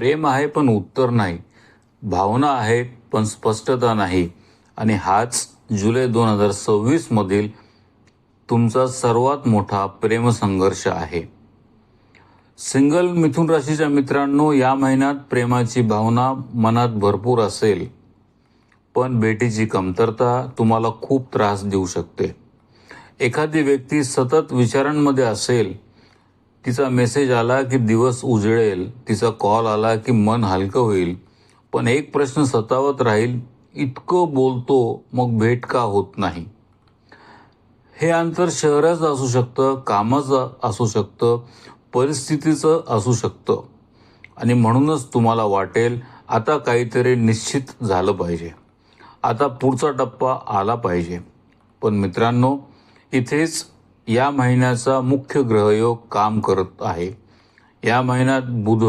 प्रेम आहे पण उत्तर नाही, भावना आहेत पण स्पष्टता नाही आणि हाच जुलै 2026 मधील तुमचा सर्वात मोठा प्रेमसंघर्ष आहे. सिंगल मिथुन राशीच्या मित्रांनो, या महिन्यात प्रेमाची भावना मनात भरपूर असेल, पण भेटीची कमतरता तुम्हाला खूप त्रास देऊ शकते. एखादी व्यक्ती सतत विचारांमध्ये असेल, तिचा मेसेज आला की दिवस उजळेल, तिचा कॉल आला की मन हलकं होईल, पण एक प्रश्न सतावत राहील, इतकं बोलतो मग भेट का होत नाही. हे अंतर शहराचं असू शकतं, कामाचं असू शकतं, परिस्थितीचं असू शकतं आणि म्हणूनच तुम्हाला वाटेल आता काहीतरी निश्चित झालं पाहिजे, आता पुढचा टप्पा आला पाहिजे. पण मित्रांनो, इथेच या महिन्याचा मुख्य ग्रहयोग काम करत आहे. या महिन्यात बुध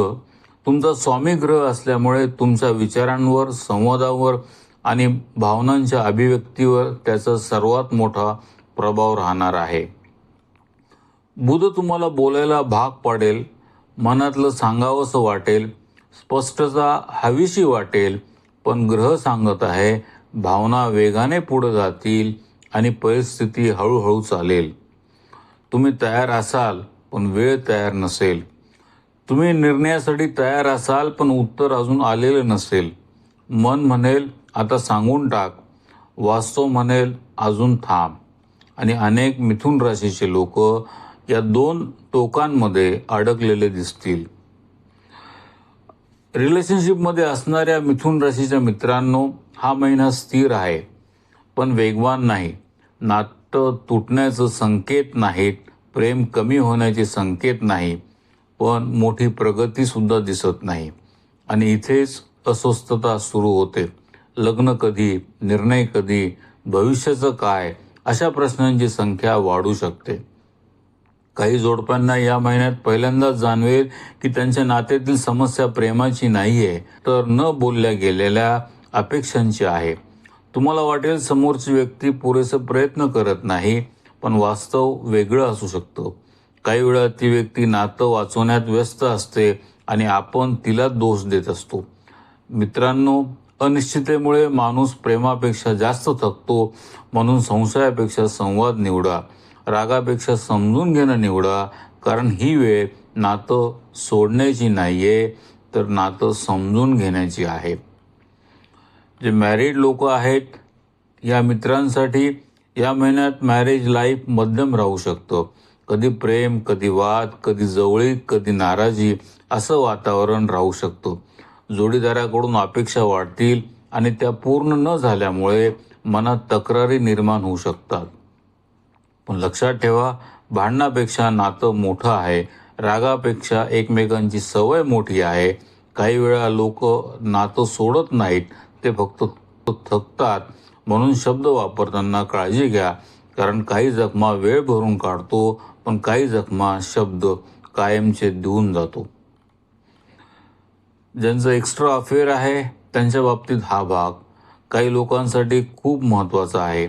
तुमचा स्वामी ग्रह असल्यामुळे तुमच्या विचारांवर, संवादावर आणि भावनांच्या अभिव्यक्तीवर त्याचा सर्वात मोठा प्रभाव राहणार आहे. बुध तुम्हाला बोलायला भाग पाडेल, मनातलं सांगावंसं वाटेल, स्पष्टता हवीशी वाटेल, पण ग्रह सांगत आहे भावना वेगाने पुढे जातील आणि परिस्थिती हळूहळू चालेल. तुम्ही तयार असाल पण वेळ तयार नसेल. तुम्ही निर्णयासाठी तयार असाल पण उत्तर अजून आलेलं नसेल. मन म्हणेल आता सांगून टाक, वास्तव म्हणेल अजून थांब. आणि अनेक मिथुन राशीचे लोक या दोन टोकांमध्ये अडकलेले दिसतील. रिलेशनशिपमध्ये असणाऱ्या मिथुन राशीच्या मित्रांनो, हा महिना स्थिर आहे पण वेगवान नाही. नातं तुटण्याचं संकेत नाहीत, प्रेम कमी होण्याचे संकेत नाही, पण मोठी प्रगतीसुद्धा दिसत नाही. आणि इथेच अस्वस्थता सुरू होते. लग्न कधी, निर्णय कधी, भविष्याचं काय, अशा प्रश्नांची संख्या वाढू शकते. काही जोडप्यांना या महिन्यात पहिल्यांदाच जाणवेल की त्यांच्या नात्यातील समस्या प्रेमाची नाहीये, तर न बोलल्या गेलेल्या अपेक्षांची आहे. तुम्हाला वाटेल समोरची व्यक्ती पुरेसे प्रयत्न करत नाही, पण वास्तव वेगळं असू शकतं. काही वेळा ती व्यक्ती नातं वाचवण्यात व्यस्त असते आणि आपण तिला दोष देत असतो. मित्रांनो, अनिश्चिततेमुळे माणूस प्रेमापेक्षा जास्त थकतो, म्हणून संशयापेक्षा संवाद निवडा, रागापेक्षा समजून घेणं निवडा, कारण ही वेळ नातं सोडण्याची नाहीये, तर नातं समजून घेण्याची आहे. जे मॅरिड लोक आहेत, या मित्रांसाठी या महिन्यात मॅरेज लाईफ मध्यम राहू शकतं. कधी प्रेम, कधी वाद, कधी जवळीक, कधी नाराजी, असं वातावरण राहू शकतं. जोडीदाराकडून अपेक्षा वाढतील आणि त्या पूर्ण न झाल्यामुळे मनात तक्रारी निर्माण होऊ शकतात. पण लक्षात ठेवा, भांडणापेक्षा नातं मोठं आहे, रागापेक्षा एकमेकांची सवय मोठी आहे. काही वेळा लोक नातं सोडत नाहीत, ते फक्त थकतात. म्हणून शब्द वापरताना काळजी घ्या, कारण काही जखमा वेळ भरून काढतो, पण काही जखमा शब्द कायमचे देऊन जातो. ज्यांचं एक्स्ट्रा अफेअर आहे त्यांच्या बाबतीत हा भाग काही लोकांसाठी खूप महत्त्वाचा आहे.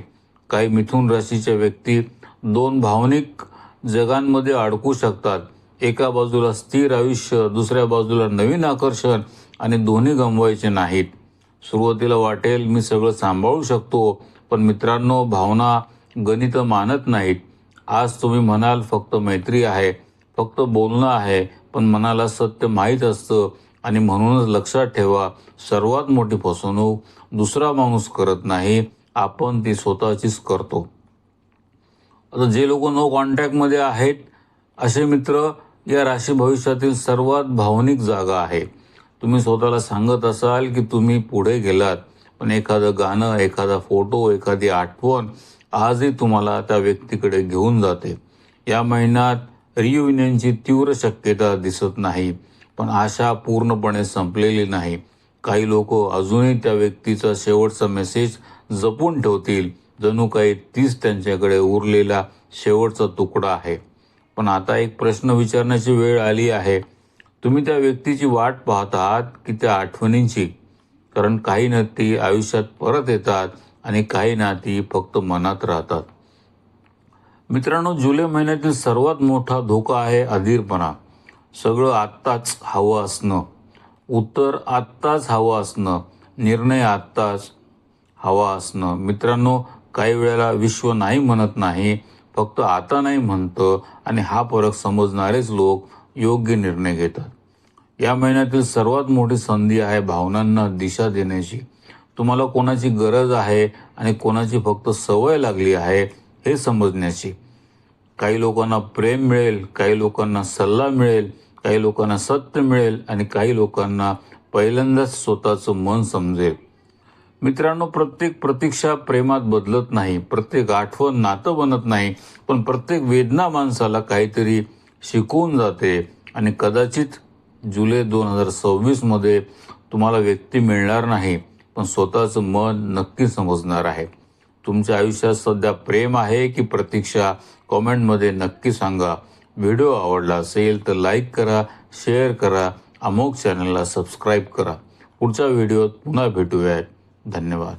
काही मिथुन राशीच्या व्यक्ती दोन भावनिक जगांमध्ये अडकू शकतात. एका बाजूला स्थिर आयुष्य, दुसऱ्या बाजूला नवीन आकर्षण आणि दोन्ही गमवायचे नाहीत. सुरुवातीला वाटेल मी सगळं सांभाळू शकतो, पण मित्रांनो, भावना गणित मानत नाहीत. आज तुम्ही म्हणाल फक्त मैत्री आहे, फक्त बोलणं आहे, पण मनाला सत्य माहीत असतं. आणि म्हणूनच लक्षात ठेवा, सर्वात मोठी फसवणूक दुसरा माणूस करत नाही, आपण ती स्वतःचीच करतो. आता जे लोक नो कॉन्टॅक्टमध्ये आहेत, असे मित्र या राशी भविष्यातील सर्वात भावनिक जागा आहे. तुम्ही स्वतःला सांगत असाल की तुम्ही पुढे गेलात, पण एखादं गाणं, एखादा फोटो, एखादी आठवण आजही तुम्हाला त्या व्यक्तीकडे घेऊन जाते. या महिन्यात रियुनियनची तीव्र शक्यता दिसत नाही, पण आशा पूर्णपणे संपलेली नाही. काही लोक अजूनही त्या व्यक्तीचा शेवटचा मेसेज जपून ठेवतील, जणू काही तीच त्यांच्याकडे उरलेला शेवटचा तुकडा आहे. पण आता एक प्रश्न विचारण्याची वेळ आली आहे, तुम्ही त्या व्यक्तीची वाट पाहत आहात की त्या आठवणींची? कारण काही नाती आयुष्यात परत येतात आणि काही नाती फक्त मनात राहतात. मित्रांनो, जुलै महिन्यातील सर्वात मोठा धोका आहे अधीरपणा. सगळं आत्ताच हवं असणं. उत्तर आत्ताच हवं असणं, निर्णय आत्ताच हवा असणं. मित्रांनो, काही वेळेला विश्व नाही म्हणत नाही, फक्त आता नाही म्हणतं आणि हा फरक समजणारेच लोक योग्य निर्णय घेतात. या महिन्यातील सर्वात मोठी संधी आहे भावनांना दिशा देण्याची. तुम्हाला कोणाची गरज आहे आणि कोणाची फक्त सवय लागली आहे हे समजण्याची. काही लोकांना प्रेम मिळेल, काही लोकांना सल्ला मिळेल, काही लोकांना सत्य मिळेल आणि काही लोकांना पहिल्यांदाच स्वतःचं मन समजेल. मित्रांनो, प्रत्येक प्रतीक्षा प्रेमात बदलत नाही, प्रत्येक आठवण नातं बनत नाही, पण प्रत्येक वेदना माणसाला काहीतरी शिकवून जाते. आणि कदाचित जुलै 2026 मध्ये तुम्हाला व्यक्ती मिळणार नाही, पण स्वतःचं मन नक्की समजणार आहे. तुमच्या आयुष्यात सध्या प्रेम आहे की प्रतीक्षा? कॉमेंटमध्ये नक्की सांगा. व्हिडिओ आवडला असेल तर लाईक करा, शेअर करा, अमोघ चॅनलला सबस्क्राईब करा. पुढच्या व्हिडिओत पुन्हा भेटूयात. धन्यवाद.